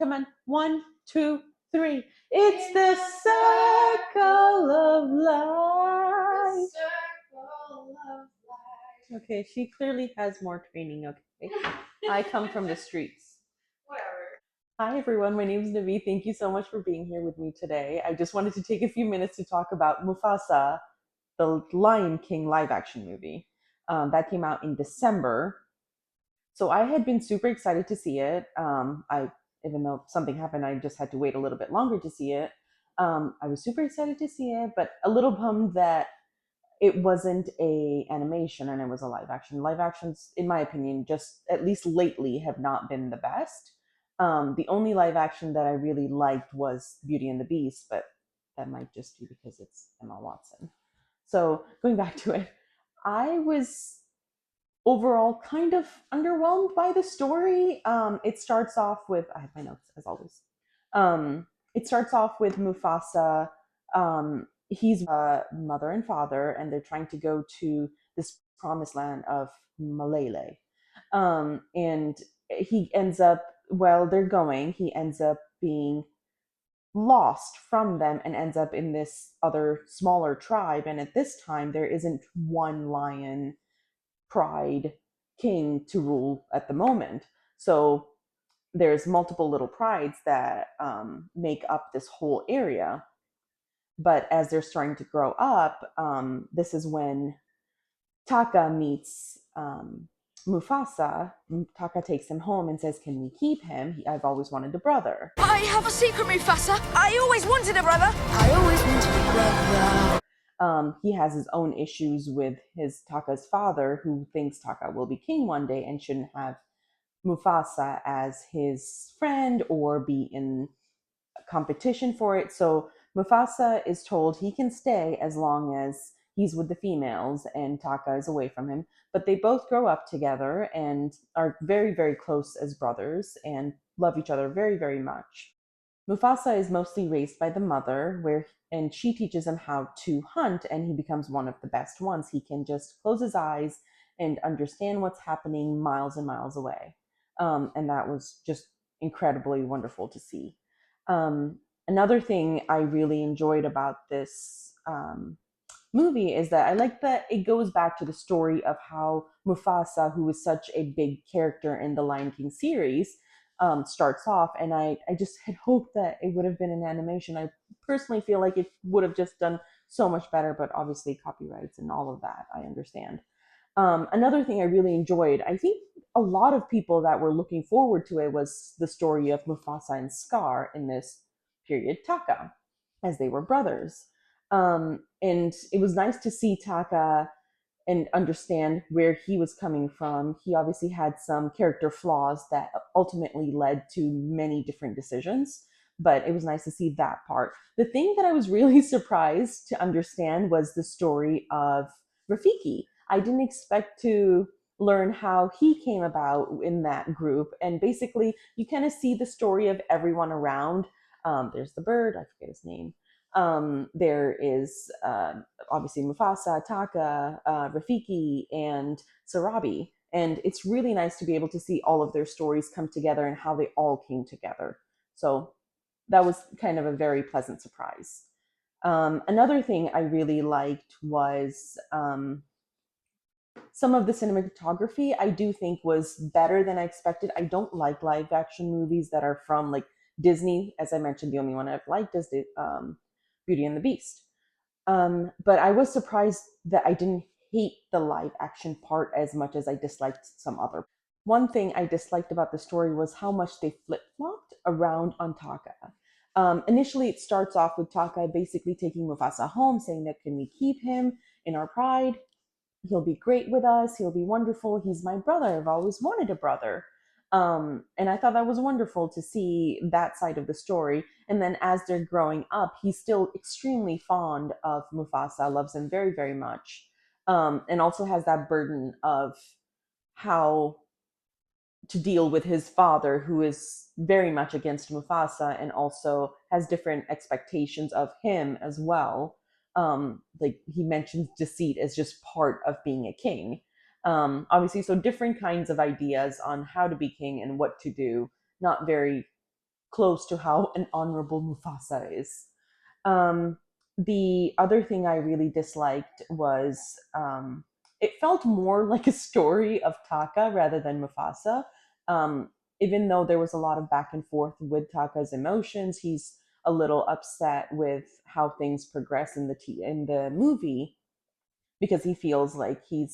Come on. 1, 2, 3. It's the circle of life. Okay, she clearly has more training. Okay. I come from the streets. Hi, everyone. My name is Navi. Thank you so much for being here with me today. I just wanted to take a few minutes to talk about Mufasa, the Lion King live action movie. That came out in December. So I had been super excited to see it. Even though something happened, I just had to wait a little bit longer to see it. I was super excited to see it, but a little bummed that it wasn't a animation and it was a live action. Live actions, in my opinion, just at least lately have not been the best. The only live action that I really liked was Beauty and the Beast, but that might just be because it's Emma Watson. So going back to it, I was overall kind of underwhelmed by the story. It starts off with, I have my notes as always. It starts off with Mufasa. He's mother and father, and they're trying to go to this promised land of Malele. And he ends up, while they're going, he ends up being lost from them and ends up in this other smaller tribe. And at this time, there isn't one lion pride king to rule at the moment. So there's multiple little prides that make up this whole area. But as they're starting to grow up, this is when Taka meets Mufasa. Taka takes him home and says, "Can we keep him? I've always wanted a brother." I have a secret, Mufasa. I always wanted a brother. I always wanted a brother. He has his own issues with his Taka's father, who thinks Taka will be king one day and shouldn't have Mufasa as his friend or be in competition for it. So Mufasa is told he can stay as long as he's with the females and Taka is away from him. But they both grow up together and are very, very close as brothers and love each other very, very much. Mufasa is mostly raised by the mother, and she teaches him how to hunt, and he becomes one of the best ones. He can just close his eyes and understand what's happening miles and miles away. And that was just incredibly wonderful to see. Another thing I really enjoyed about this movie is that I like that it goes back to the story of how Mufasa, who was such a big character in the Lion King series, starts off. And I just had hoped that it would have been an animation. I personally feel like it would have just done so much better, but obviously copyrights and all of that, I understand. Another thing I really enjoyed, I think a lot of people that were looking forward to it, was the story of Mufasa and Scar in this period, Taka, as they were brothers. And it was nice to see Taka and understand where he was coming from. He obviously had some character flaws that ultimately led to many different decisions, but it was nice to see that part. The thing that I was really surprised to understand was the story of Rafiki. I didn't expect to learn how he came about in that group. And basically, you kind of see the story of everyone around. There's the bird, I forget his name. There is obviously Mufasa, Taka, Rafiki, and Sarabi. And it's really nice to be able to see all of their stories come together and how they all came together. So that was kind of a very pleasant surprise. Another thing I really liked was some of the cinematography. I do think was better than I expected. I don't like live action movies that are from like Disney. As I mentioned, the only one I've liked is the Beauty and the Beast. But I was surprised that I didn't hate the live action part as much as I disliked some other. One thing I disliked about the story was how much they flip flopped around on Taka. Initially, it starts off with Taka basically taking Mufasa home, saying that, "Can we keep him in our pride? He'll be great with us. He'll be wonderful. He's my brother. I've always wanted a brother." And I thought that was wonderful to see that side of the story. And then as they're growing up, he's still extremely fond of Mufasa, loves him very, very much, and also has that burden of how to deal with his father, who is very much against Mufasa and also has different expectations of him as well. Like he mentions deceit as just part of being a king. Obviously, so different kinds of ideas on how to be king and what to do. Not very close to how an honorable Mufasa is. Um, the other thing I really disliked was it felt more like a story of Taka rather than Mufasa. Um, Even though there was a lot of back and forth with Taka's emotions, he's a little upset with how things progress in in the movie because he feels like he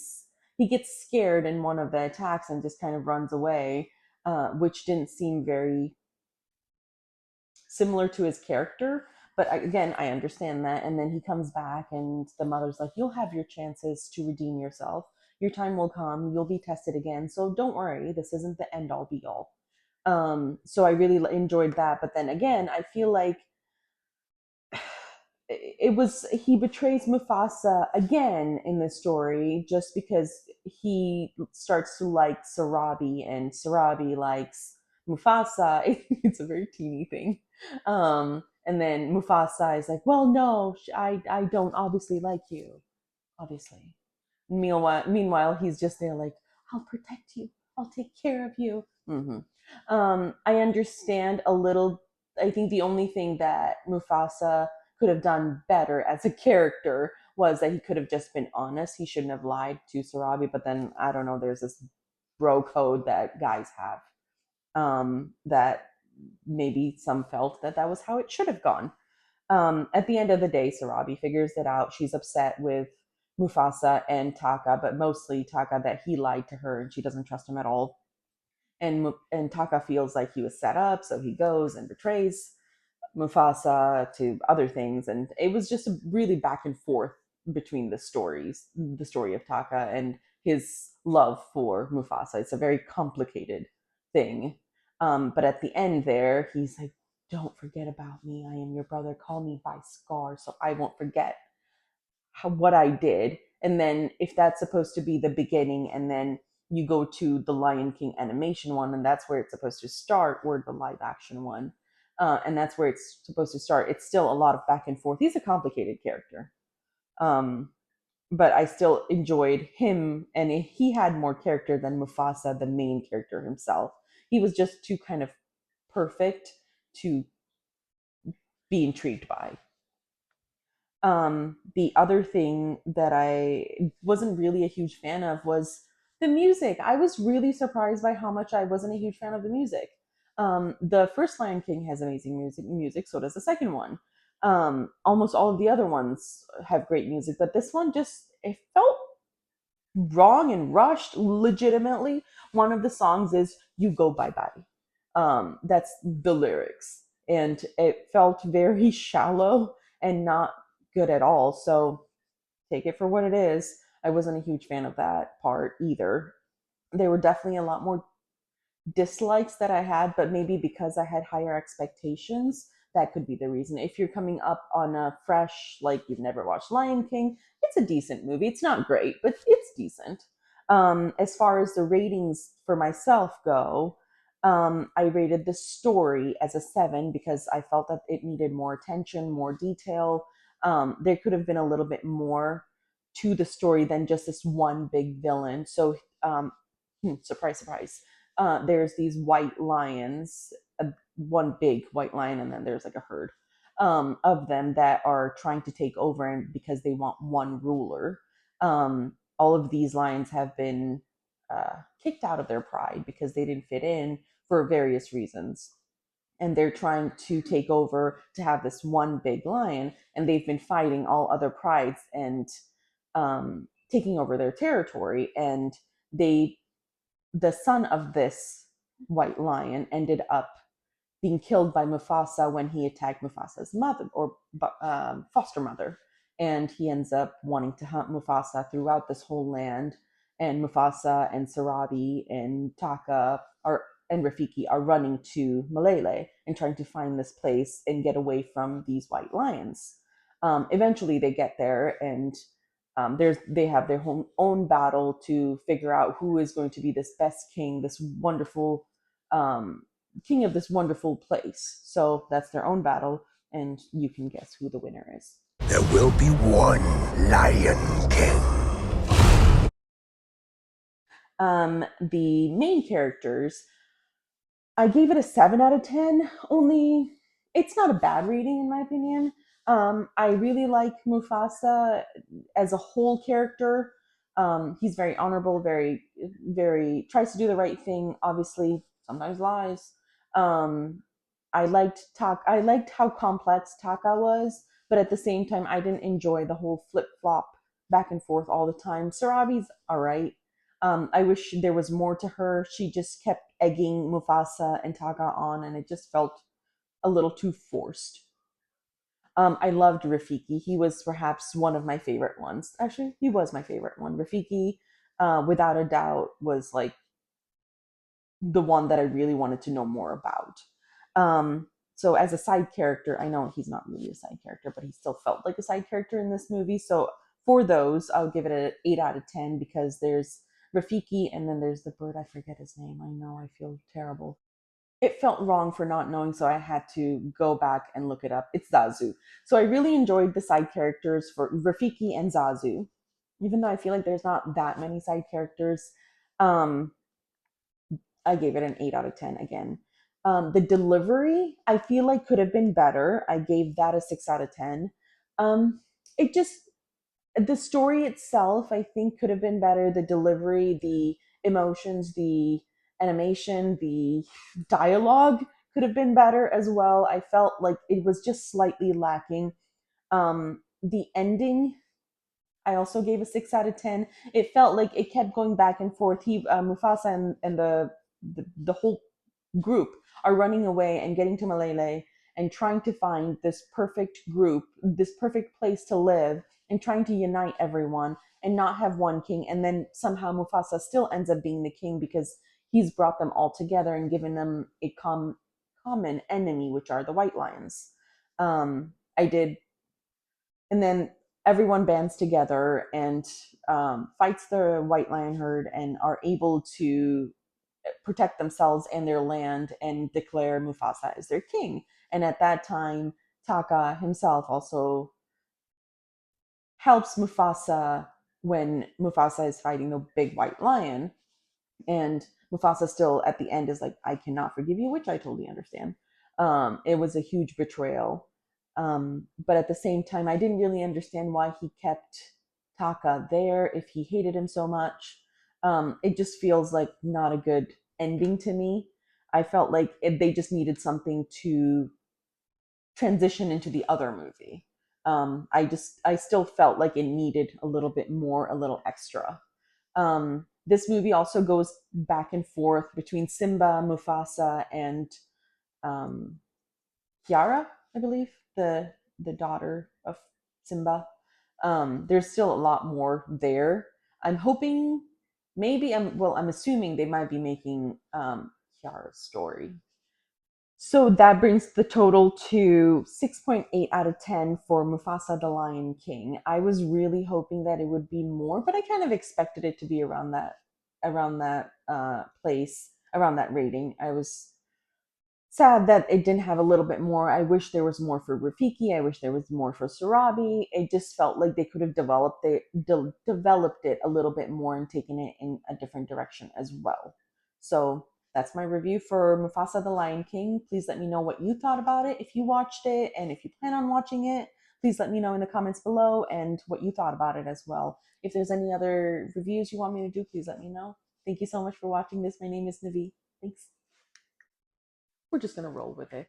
gets scared in one of the attacks and just kind of runs away, which didn't seem very similar to his character. But again, I understand that. And then he comes back, and the mother's like, "You'll have your chances to redeem yourself. Your time will come. You'll be tested again. So don't worry. This isn't the end all be all." So I really enjoyed that. But then again, I feel like it was he betrays Mufasa again in this story just because he starts to like Sarabi and Sarabi likes Mufasa. It's a very teeny thing. And then Mufasa is like, "Well, no, I don't obviously like you, obviously." Meanwhile, he's just there like, "I'll protect you. I'll take care of you." I understand a little. I think the only thing that Mufasa could have done better as a character was that he could have just been honest. He shouldn't have lied to Sarabi. But then I don't know. There's this bro code that guys have, that maybe some felt that that was how it should have gone. At the end of the day, Sarabi figures it out. She's upset with Mufasa and Taka, but mostly Taka that he lied to her and she doesn't trust him at all. And Taka feels like he was set up, so he goes and betrays Mufasa to other things, and it was just a really back and forth between the story of Taka and his love for Mufasa. It's a very complicated thing. But at the end, there, he's like, "Don't forget about me. I am your brother. Call me by Scar, so I won't forget what I did." And then if that's supposed to be the beginning, and then you go to the Lion King animation one, and that's where it's supposed to start, or the live action one, and that's where it's supposed to start. It's still a lot of back and forth. He's a complicated character, um, but I still enjoyed him, and he had more character than Mufasa, the main character himself. He was just too kind of perfect to be intrigued by. The other thing that I wasn't really a huge fan of was the music. I was really surprised by how much I wasn't a huge fan of the music. The first Lion King has amazing music, so does the second one. Almost all of the other ones have great music, but this one just it felt wrong and rushed. Legitimately, one of the songs is "You Go Bye Bye." That's the lyrics, and it felt very shallow and not good at all. So take it for what it is. I wasn't a huge fan of that part either. There were definitely a lot more dislikes that I had, but maybe because I had higher expectations, that could be the reason. If you're coming up on a fresh, like you've never watched Lion King, it's a decent movie. It's not great, but it's decent. As far as the ratings for myself go, I rated the story as a 7 because I felt that it needed more attention, more detail. There could have been a little bit more to the story than just this one big villain. So, surprise, surprise, there's these white lions, one big white lion, and then there's like a herd of them that are trying to take over, and because they want one ruler. All of these lions have been kicked out of their pride because they didn't fit in for various reasons. And they're trying to take over to have this one big lion, and they've been fighting all other prides and taking over their territory. And they the son of this white lion ended up being killed by Mufasa when he attacked Mufasa's mother or foster mother. And he ends up wanting to hunt Mufasa throughout this whole land. And Mufasa and Sarabi and Taka are and Rafiki are running to Malele and trying to find this place and get away from these white lions. Eventually, they get there, and they have their own battle to figure out who is going to be this best king, this wonderful king of this wonderful place. So that's their own battle, and you can guess who the winner is. There will be one Lion King. The main characters, I gave it a 7 out of 10. Only it's not a bad rating in my opinion. I really like Mufasa as a whole character. He's very honorable, very tries to do the right thing. Obviously, sometimes lies. Um, I liked how complex Taka was, but at the same time, I didn't enjoy the whole flip flop back and forth all the time. Sarabi's all right. I wish there was more to her. She just kept egging Mufasa and Taka on, and it just felt a little too forced. I loved Rafiki. He was perhaps one of my favorite ones. Actually, he was my favorite one. Rafiki, without a doubt, was like the one that I really wanted to know more about. So as a side character, I know he's not really a side character, but he still felt like a side character in this movie. So for those, I'll give it an 8 out of 10 because there's Rafiki and then there's the bird. I forget his name. I know I feel terrible. It felt wrong for not knowing, so I had to go back and look it up. It's Zazu. So I really enjoyed the side characters for Rafiki and Zazu, even though I feel like there's not that many side characters. Um, I gave it an 8 out of 10 again. The delivery, I feel like could have been better. I gave that a 6 out of 10. It just, the story itself, I think, could have been better. The delivery, the emotions, the animation, the dialogue could have been better as well. I felt like it was just slightly lacking. The ending I also gave a 6 out of 10. It felt like it kept going back and forth. Mufasa and the whole group are running away and getting to Malele and trying to find this perfect group, this perfect place to live, and trying to unite everyone and not have one king. And then somehow Mufasa still ends up being the king because he's brought them all together and given them a common enemy, which are the white lions. I did and then everyone bands together and fights the white lion herd and are able to protect themselves and their land and declare Mufasa as their king. And at that time, Taka himself also helps Mufasa when Mufasa is fighting the big white lion. And Mufasa still at the end is like, I cannot forgive you, which I totally understand. It was a huge betrayal. But at the same time, I didn't really understand why he kept Taka there if he hated him so much. It just feels like not a good ending to me. I felt like they just needed something to transition into the other movie. I still felt like it needed a little bit more, a little extra. This movie also goes back and forth between Simba, Mufasa, and um, Kiara, I believe, the daughter of Simba. There's still a lot more there. I'm hoping, I'm assuming they might be making Kiara's story. So that brings the total to 6.8 out of 10 for Mufasa the Lion King. I was really hoping that it would be more, but I kind of expected it to be around that place, around that rating. I was sad that it didn't have a little bit more. I wish there was more for Rafiki. I wish there was more for Sarabi. It just felt like they could have developed it a little bit more and taken it in a different direction as well. So that's my review for Mufasa the Lion King. Please let me know what you thought about it if you watched it, and if you plan on watching it, please let me know in the comments below and what you thought about it as well. If there's any other reviews you want me to do, please let me know. Thank you so much for watching this. My name is Navi. Thanks. We're just gonna roll with it.